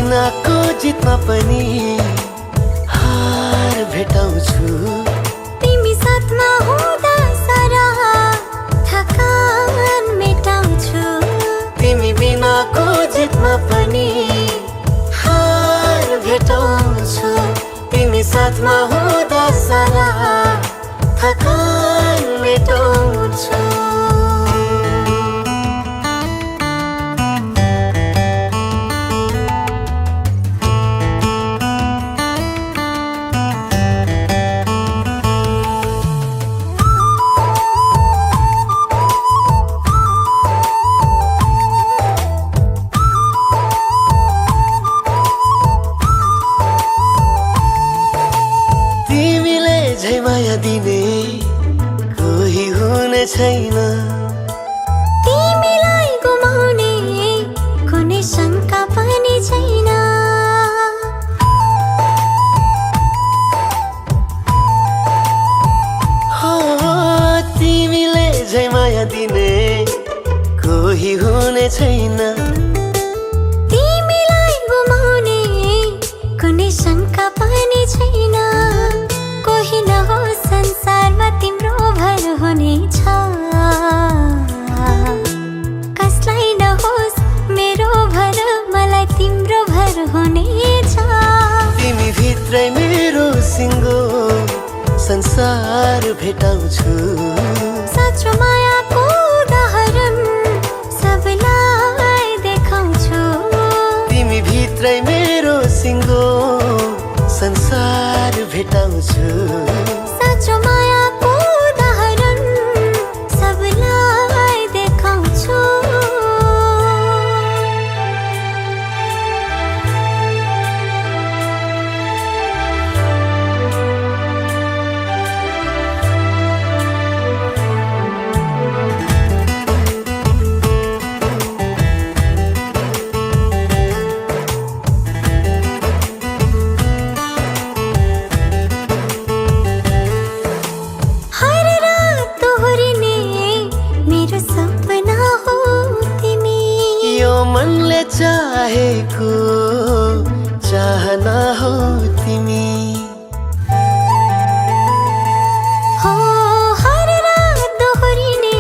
बिनाको जितमा पनि हार भेटाउँछु। तिमी साथमा हुँदा सारा थकान मेटाउँछु। तिमी बिनाको जितमा पनि हार भेटाउँछु। तिमी साथमा हुँदा सारा थकान मेटाउँछु। दिने कोही हुने छैन। तिमीलाई गुमाउने कुनै शंका पनि छैन। हो तिमीले झै माया दिने कोही हुने छैन। तिमीलाई गुमाउने कुनै शंका पनि छैन। कोही नहोस् संसारमा तिम्रो भर हुनेछ। कसलाई नहोस् मेरो भर मलाई तिम्रो भर हुनेछ। तिमी भित्रै मेरो सिङ्गो संसार भेटाउँछु। साँचो मायाको उदाहरण सबैलाई देखाउँछु। तिमी भित्रै मेरो सिङ्गो संसार भेटाउँछु। साँचो मायाको उदाहरण सबैलाई देखाउँछु। मनले चाहेको चाहना हो तिमी। हो हर रात दोहोरिने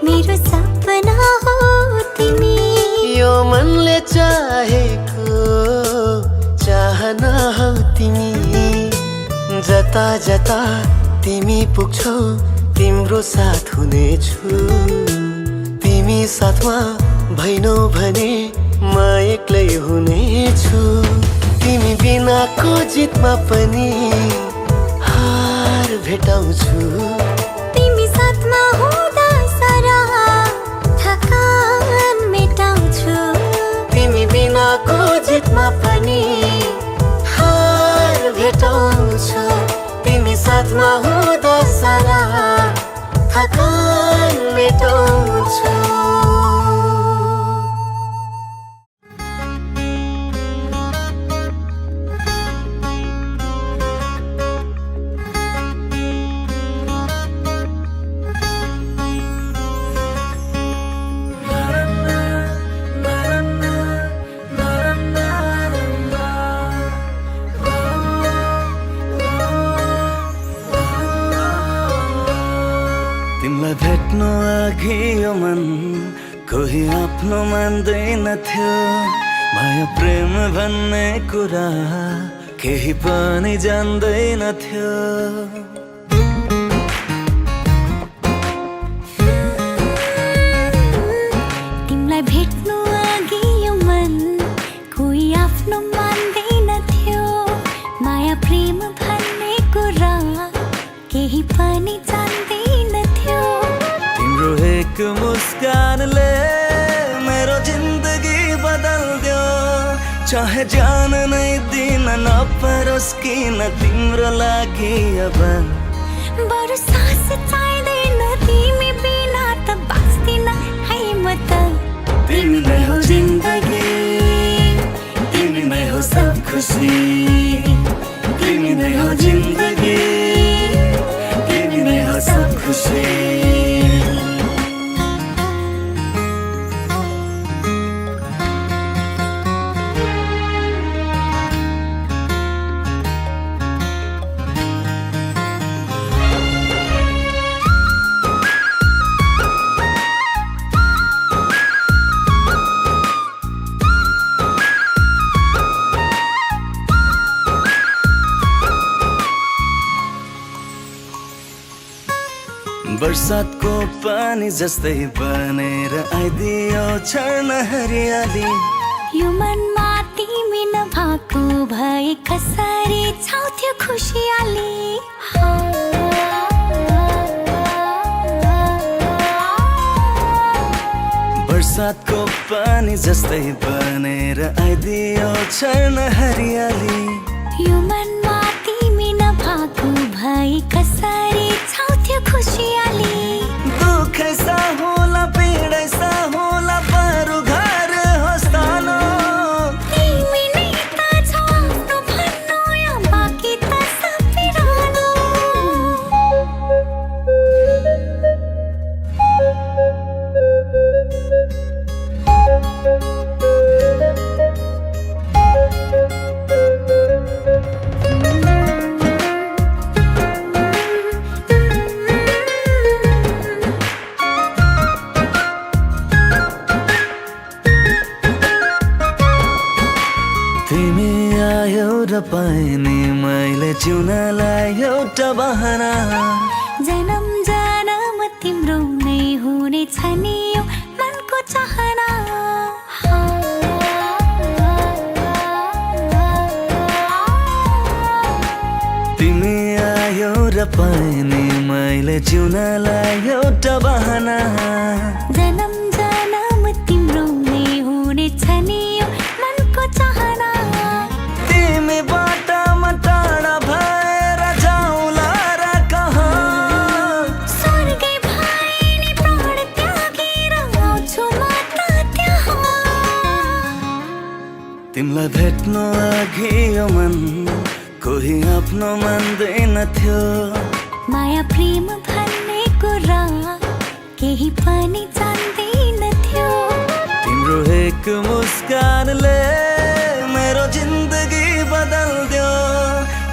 मेरो सपना हो तिमी। यो मनले चाहेको चाहना हो तिमी। जता जता तिमी पुग्छौ तिम्रो साथ हुनेछु। तिमी साथमा भैनौ भने म एक्लै हुनेछु। तिमी बिनाको जितमा पनि हार भेटाउँछु। तिमी साथमा हुँदा सारा थकान मेटाउँछु। तिमी बिनाको जितमा पनि हार भेटाउँछु। तिमी साथमा हुँदा सारा थकान मेटाउँछु। तिमीलाई भेट्नु अघि यो मन कोही आफ्नो मान्दैन थियो। माया प्रेम भन्ने कुरा केही पनि जान्दैन थियो। तिमीलाई भेट्नु अघि यो मन कोही आफ्नो मान्दैन थियो। माया प्रेम भन्ने कुरा केही पनि जान्दैन थियो। तिम्रो एक मुस्कानले मेरो जिन्दगी बदल्दियो। चाहे जान नै दिन नपरोस् किन तिम्रो लागि अब। बरु सास चाहिँदैन तिमी बिना त बाँच्दिन है म त। तिमी नै हो जिन्दगी, तिमी नै हो सब खुसी। तिमी नै हो जिन्दगी, तिमी नै हो सब खुसी। बरसातको पानी जस्तै बनेर आइदियो छर्न हरियाली। यो मनमा तिमी नभएको भए कसरी छाउँथ्यो खुसियाली। बरसातको पानी जस्तै बनेर आइदियो छर्न हरियाली। यो मनमा तिमी नभएको भए कसरी छाउँथ्यो खुसियाली। दुखै सा होला पीडै सा होला बरु घर होस् तानो। तिमी नै त छौ आफ्नो भन्नु या बाँकी त सबै रहनु। तिमी आयो र पाएँ मैले जिउनलाई एउटा बहाना। जन्म जन्म तिम्रो नै हुनेछ नि यो मनको चाहना। तिमी आयो र पाएँ मैले जिउनलाई एउटा बहाना। जन्म जन्म तिम्रो नै हुनेछ नि यो मनको चाहना। तिमीबाट म टाढा भएर जाउँला र कहाँ। स्वर्गै भए नि प्राण त्यागेर आउँछु म त त्यहाँ। तिमीलाई भेट्नु अघि यो मन कोही आफ्नो मान्दैन थियो। माया प्रेम भन्ने कुरा केही पनि जान्दैन थियो। तिम्रो एक मुस्कानले मेरो जिन्दगी बदल्दियो।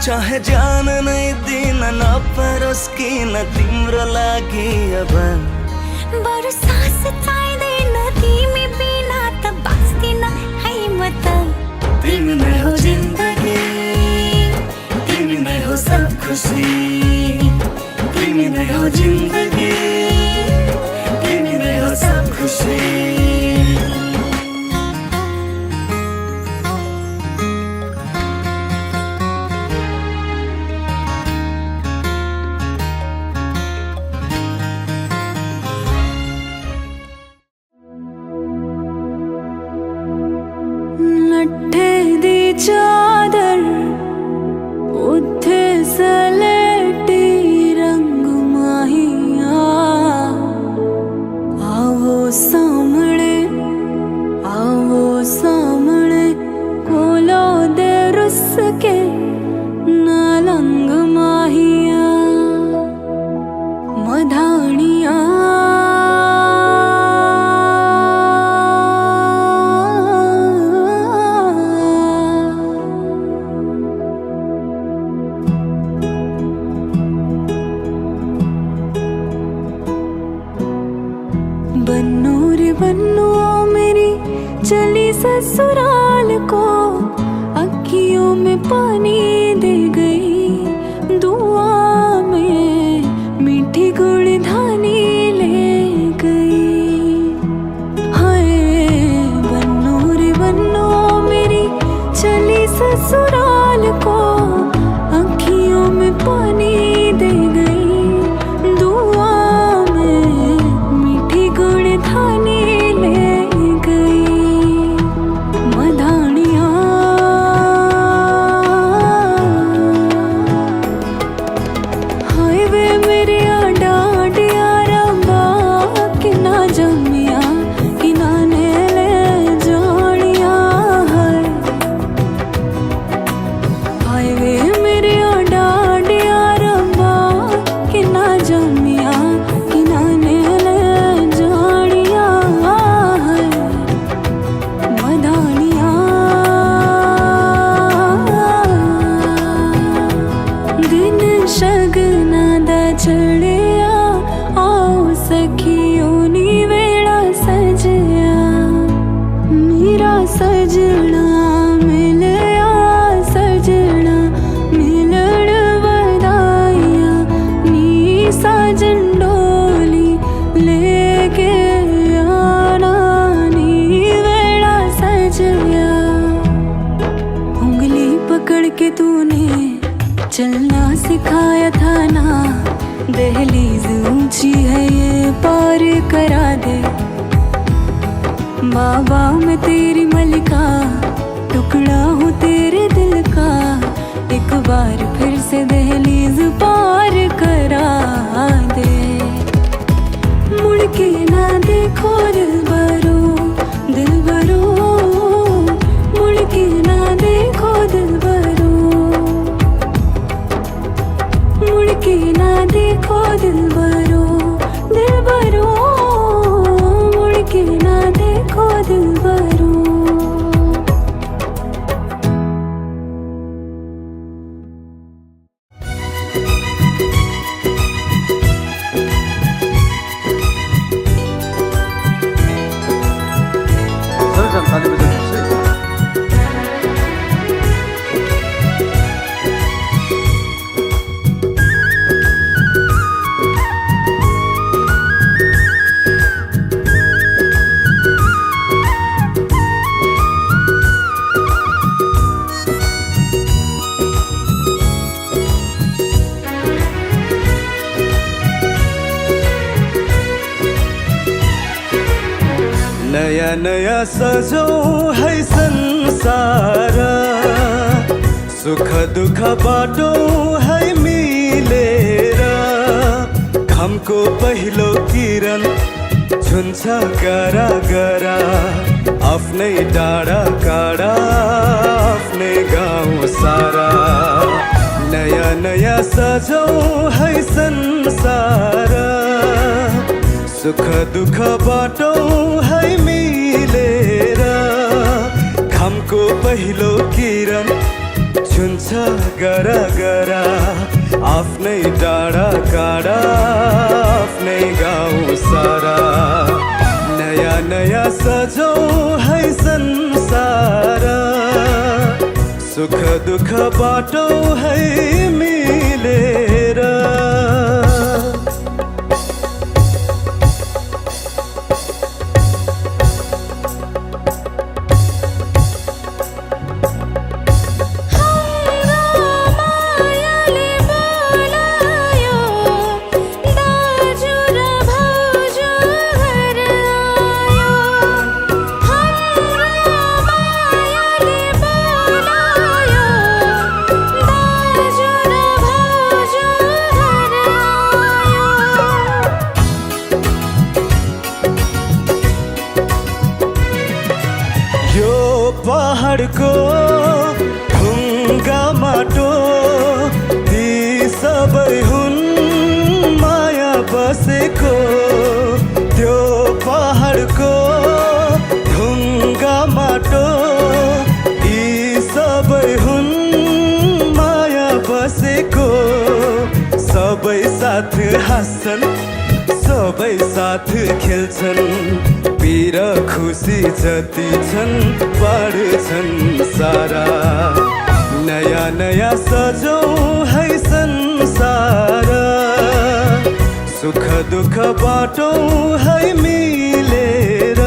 चाहे जान नै दिन नपरोस् किन तिम्रो लागि अब। बरु सास चाहिँदैन तिमी बिना त बाँच्दिन है म त। तिमी नै हो जिन्दगी, तिमी नै हो सब खुसी। तिमी नै हो जिन्दगी, तिमी नै हो सब खुसी। लट्ठे दी चादर उत्थे सलेटी रंग माहिया। आवो सामने खोलो दे रुस के नालंग माहिया। मधानिया बन्नो रे बन्नो मेरी चली ससुराल को। अखियों में पानी दे गई दुआ में मीठी गुड़धानी ले गई। हाय बन्नो रे बन्नो मेरी चली ससुराल को। अखियों में पानी दे गई दुआ में मीठी गुड़धानी ले गई। मधानिया हाय वे मेरे डांडिया रंबा कि ना जमिया कि ना ने ले जानिया। हाय वे मेरे डांडिया रंबा कि ना जमिया कि ना ने ले जानिया। मधानिया दिन शगना दा चढ़िया। आओ सखियों नी वेड़ा सजया। मेरा सजना मिलया सजना मिलड़ वदाइया नी साजन डोर। पार करा दे। बाबा मैं तेरी मलिका, टुकड़ा हूँ तेरे दिल का, एक बार फिर से दहलीज पार करा दे। मुड़ के ना देखो दिलबरो, दिलबरो, मुड़ के ना देखो दिलबरो, मुड़ के ना देखो दिलबरो, दिलबरो, मुड़ के ना देखो दिलबरो। ताली बजाइदिनुहोस् है। नया नया सजौँ है संसार, सुख दुख बाटौँ है मिलेर। घामको पहिलो किरण छुन्छ गरा गरा, आफ्नै डाँडा काँडा आफ्नै गाउँ सारा। नया नया सजौँ है संसार, सुख दुख बाटौँ है मिलेर। घामको पहिलो किरण छुन्छ गरा गरा, आफ्नै डाँडा काँडा आफ्नै गाउँ सारा। नया नया सजौँ है संसार, सुख दुख बाटौँ है मिलेर। पहाडको ढुङ्गा माटो ती सबै हुन् माया बसेको। त्यो पहाडको ढुङ्गा माटो ती सबै हुन् माया बसेको। सबै साथ हाँस्छन्, सबै साथ खेल्छन्, पीर खुसी जति छन् बाँड्छन् सारा। नया नया सजौँ है संसार, सुख दुख बाटौँ है मिलेर।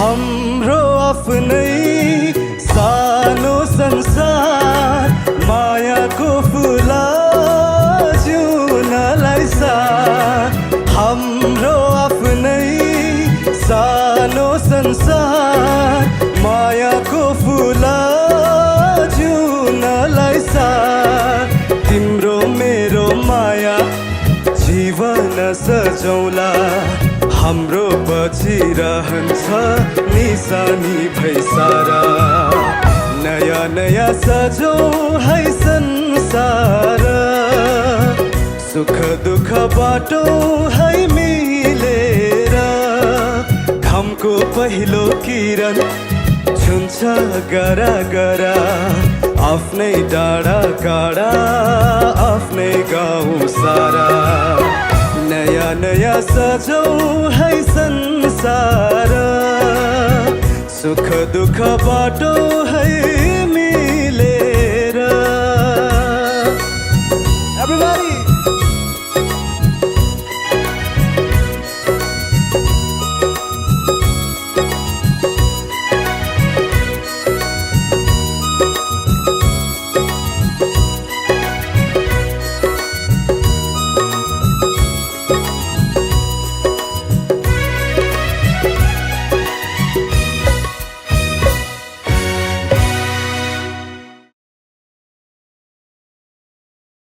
हाम्रो आफ्नै सानो संसार, मायाको फुला जिउनलाई साथ। हाम्रो आफ्नै सानो संसार, मायाको फुला जिउनलाई साथ। तिम्रो मेरो माया जीवन सजौला, हाम्रो पछि रहन्छ निशानी भई सारा। नया नया सजौँ है संसार, सुख दुख बाटौँ है मिलेर। घामको पहिलो किरण छुन्छ गरा गरा, आफ्नै डाँडा काँडा आफ्नै गाउँ सारा नयाँ नयाँ सजौ है संसार सुख दुःख बाटो है